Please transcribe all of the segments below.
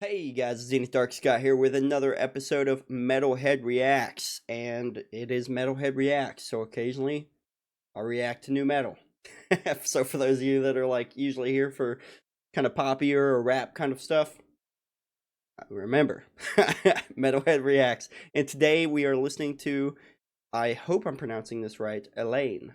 Hey guys, Zenith Darksky here with another episode of Metalhead Reacts, and it is Metalhead Reacts, so occasionally I react to new metal. So for those of you that are like usually here for kind of poppier or rap kind of stuff, remember, Metalhead Reacts. And today we are listening to, I hope I'm pronouncing this right, ELEINE.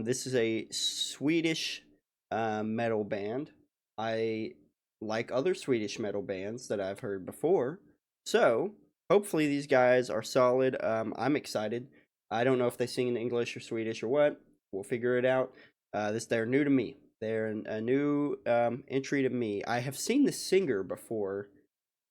This is a Swedish metal band. I like other Swedish metal bands that I've heard before. So hopefully these guys are solid. I'm excited. I don't know if they sing in English or Swedish or what. We'll figure it out. They're new to me. They're a new entry to me. I have seen the singer before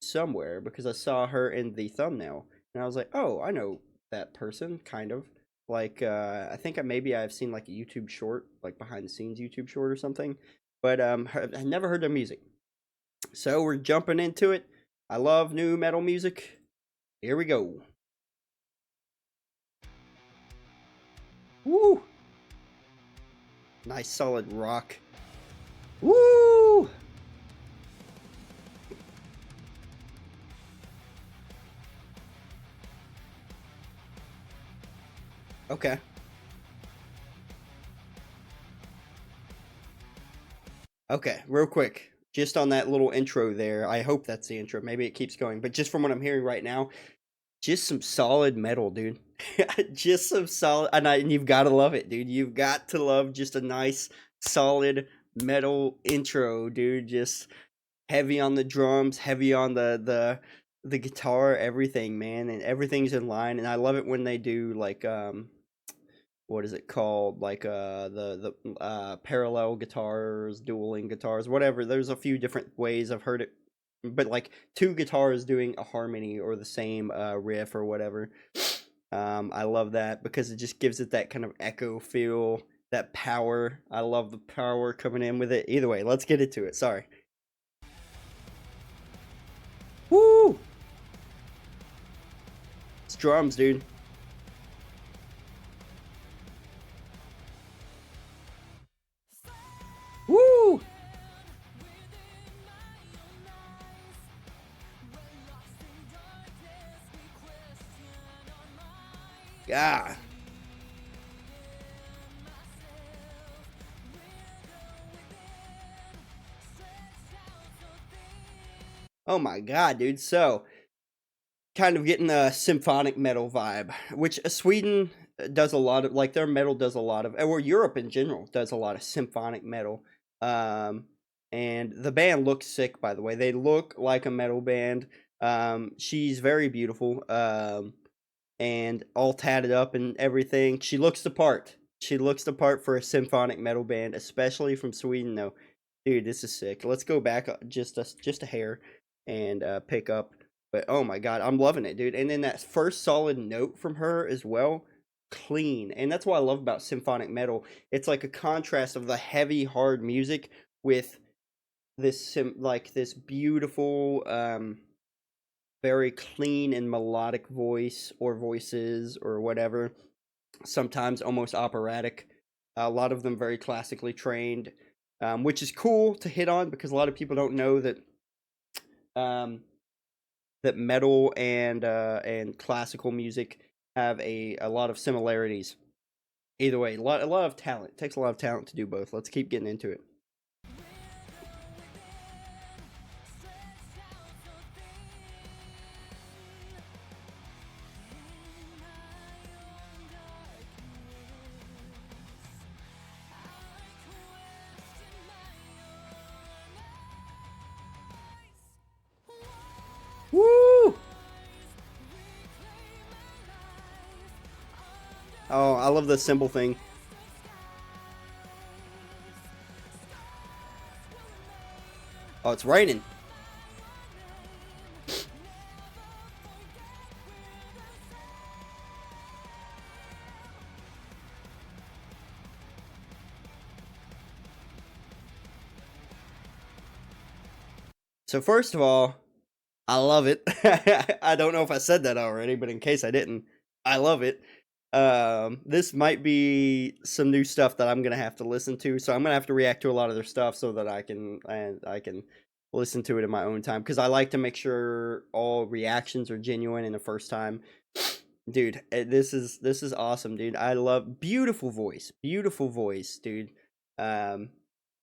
somewhere because I saw her in the thumbnail, and I was like, oh, I know that person, kind of. Like, I think maybe I've seen like a YouTube short, like behind the scenes YouTube short or something, but I never heard their music. So we're jumping into it. I love new metal music. Here we go. Woo! Nice solid rock. Woo! Okay. Okay, real quick. Just on that little intro there, I hope that's the intro. Maybe it keeps going, but just from what I'm hearing right now, just some solid metal, dude. Just some solid, and you've got to love it, dude. You've got to love just a nice, solid metal intro, dude. Just heavy on the drums, heavy on the guitar, everything, man, and everything's in line. And I love it when they do like what is it called, like the parallel guitars, dueling guitars, whatever. There's a few different ways I've heard it, but like two guitars doing a harmony or the same riff or whatever. I love that because it just gives it that kind of echo feel, that power. I love the power coming in with it. Either way, let's get into it. Sorry. Woo! It's drums, dude. Woo! Yeah. Oh my god, dude. So, kind of getting a symphonic metal vibe, which Sweden does a lot of, like their metal does a lot of, or Europe in general does a lot of symphonic metal. Um, and the band looks sick, by the way. They look like a metal band. She's very beautiful, and all tatted up and everything. She looks the part. She looks the part for a symphonic metal band, especially from Sweden, though. Dude, this is sick. Let's go back just a hair and pick up. But oh my god, I'm loving it, dude. And then that first solid note from her as well, clean. And that's what I love about symphonic metal. It's like a contrast of the heavy, hard music with like this beautiful, very clean and melodic voice or voices or whatever. Sometimes almost operatic. A lot of them very classically trained, which is cool to hit on because a lot of people don't know that um, that metal and classical music have a lot of similarities. Either way, a lot of talent. It takes a lot of talent to do both. Let's keep getting into it. Woo! Oh, I love the cymbal thing. Oh, it's raining. So first of all, I love it. I don't know if I said that already, but in case I didn't, I love it. This might be some new stuff that I'm gonna have to listen to, so I'm gonna have to react to a lot of their stuff so that I can listen to it in my own time because I like to make sure all reactions are genuine in the first time. Dude, this is awesome, dude. I love beautiful voice, dude. Um,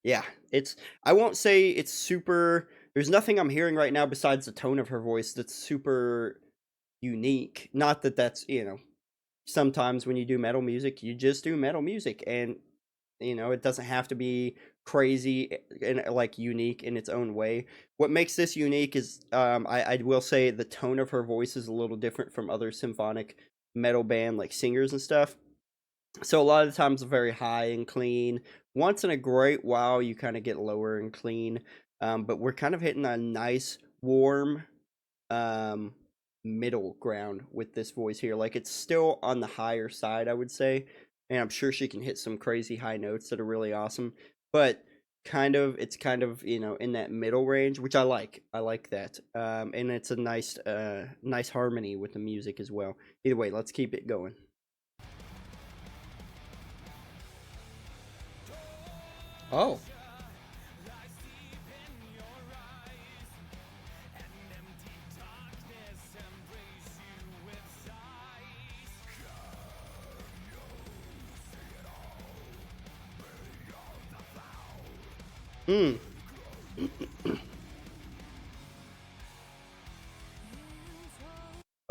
yeah, it's I won't say it's super. There's nothing I'm hearing right now besides the tone of her voice that's super unique. Not that that's sometimes when you do metal music, you just do metal music, and it doesn't have to be crazy and like unique in its own way. What makes this unique is I will say the tone of her voice is a little different from other symphonic metal band like singers and stuff. So a lot of the times very high and clean. Once in a great while you kind of get lower and clean. But we're kind of hitting a nice warm um middle ground with this voice here. Like it's still on the higher side, I would say. And I'm sure she can hit some crazy high notes that are really awesome. But it's kind of, in that middle range, which I like. I like that. And it's a nice harmony with the music as well. Either way, let's keep it going. Oh. Hmm.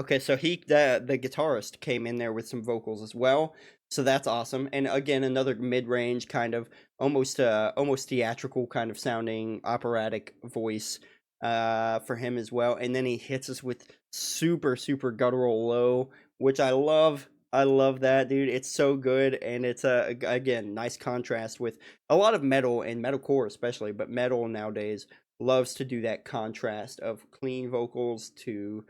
Okay, so the guitarist came in there with some vocals as well, so that's awesome. And again, another mid-range kind of almost theatrical kind of sounding operatic voice for him as well. And then he hits us with super guttural low, which I love. I love that, dude. It's so good, and it's again nice contrast with a lot of metal and metalcore especially, but metal nowadays loves to do that contrast of clean vocals to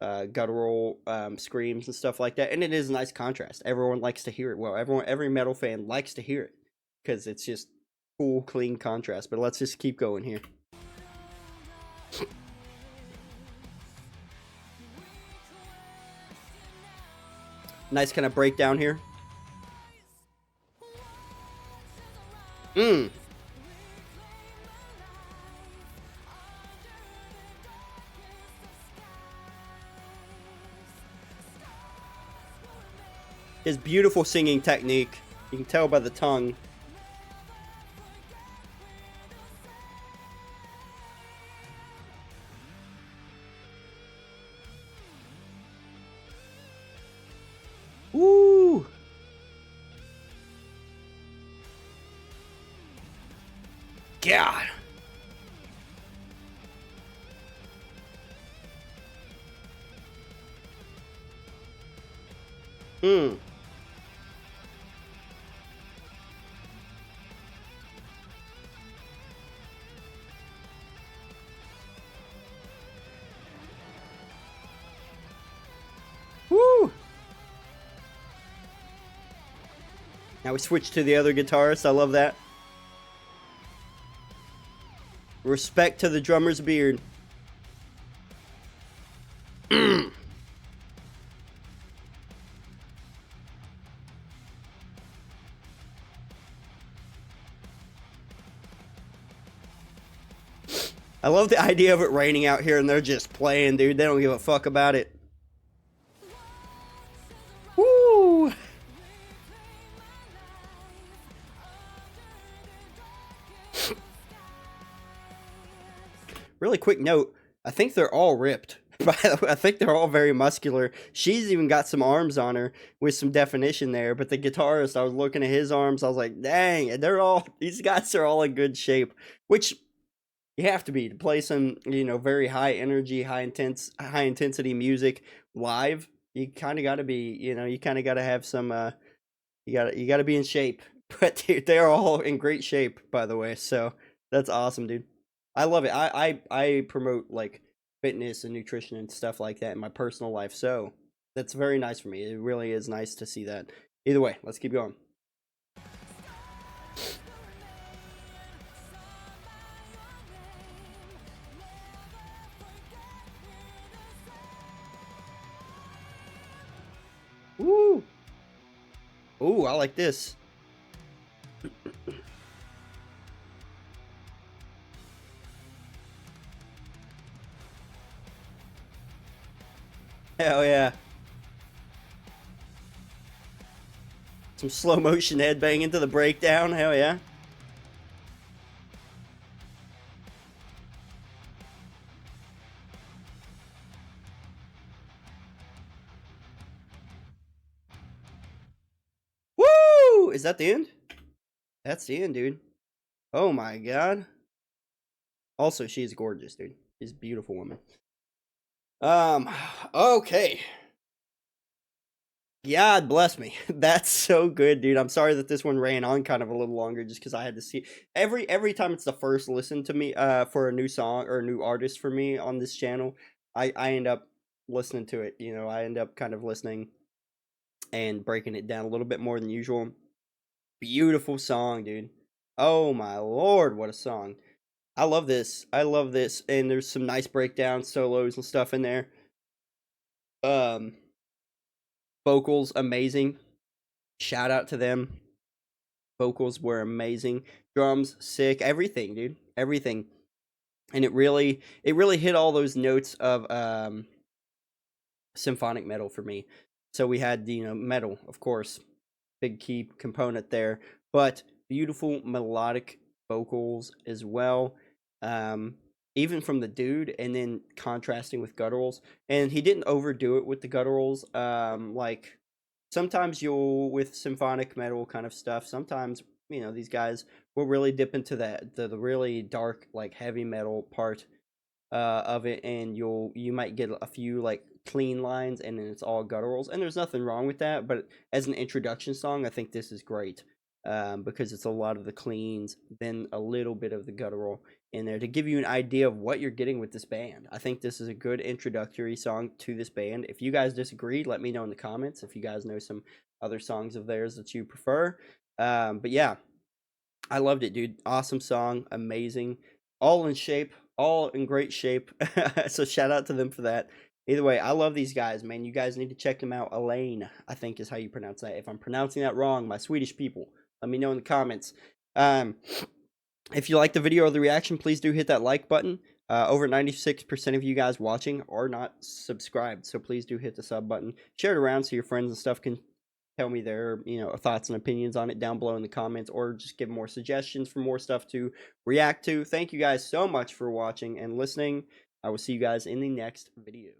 guttural screams and stuff like that, and it is a nice contrast. Everyone likes to hear it. Well, every metal fan likes to hear it because it's just cool, clean contrast. But let's just keep going here. Nice kind of breakdown here. Mm. His beautiful singing technique. You can tell by the tongue. Woo! God. Hmm. Woo! Now we switch to the other guitarist. I love that. Respect to the drummer's beard. I love the idea of it raining out here and they're just playing, dude. They don't give a fuck about it. Woo! Really quick note, I think they're all ripped. By the way, I think they're all very muscular. She's even got some arms on her with some definition there. But the guitarist, I was looking at his arms, I was like, dang, these guys are all in good shape. Which you have to be to play some, very high energy, high intensity music live. You kind of got to be, you kind of got to have some, you got to be in shape. But dude, they're all in great shape, by the way. So that's awesome, dude. I love it. I promote like fitness and nutrition and stuff like that in my personal life. So that's very nice for me. It really is nice to see that. Either way, let's keep going. Woo! Ooh, I like this. Hell yeah. Some slow motion headbang into the breakdown. Hell yeah. Woo! Is that the end? That's the end, dude. Oh my god. Also, she's gorgeous, dude. She's a beautiful woman. Okay. God bless me. That's so good, dude. I'm sorry that this one ran on kind of a little longer just because I had to see every time it's the first listen to me for a new song or a new artist for me on this channel, I end up listening to it. You know, I end up kind of listening and breaking it down a little bit more than usual. Beautiful song, dude. Oh my lord, what a song. I love this. I love this. And there's some nice breakdowns, solos and stuff in there. Um Vocals amazing. Shout out to them. Vocals were amazing. Drums sick. Everything, dude. Everything. And it really hit all those notes of symphonic metal for me. So we had, metal, of course, big key component there, but beautiful melodic vocals as well. Um, Even from the dude, and then contrasting with gutturals, and he didn't overdo it with the gutturals. Like sometimes you'll with symphonic metal kind of stuff. Sometimes these guys will really dip into the really dark like heavy metal part of it, and you might get a few like clean lines, and then it's all gutturals, and there's nothing wrong with that. But as an introduction song, I think this is great because it's a lot of the cleans, then a little bit of the guttural in there to give you an idea of what you're getting with this band. I think this is a good introductory song to this band. If you guys disagree, let me know in the comments. If you guys know some other songs of theirs that you prefer, but yeah, I loved it, dude. Awesome song, amazing, all in shape, all in great shape. So shout out to them for that. Either way, I love these guys, man. You guys need to check them out. ELEINE, I think is how you pronounce that. If I'm pronouncing that wrong, my Swedish people, let me know in the comments. If you like the video or the reaction, please do hit that like button. Over 96% of you guys watching are not subscribed, so please do hit the sub button. Share it around so your friends and stuff can tell me their thoughts and opinions on it down below in the comments, or just give more suggestions for more stuff to react to. Thank you guys so much for watching and listening. I will see you guys in the next video.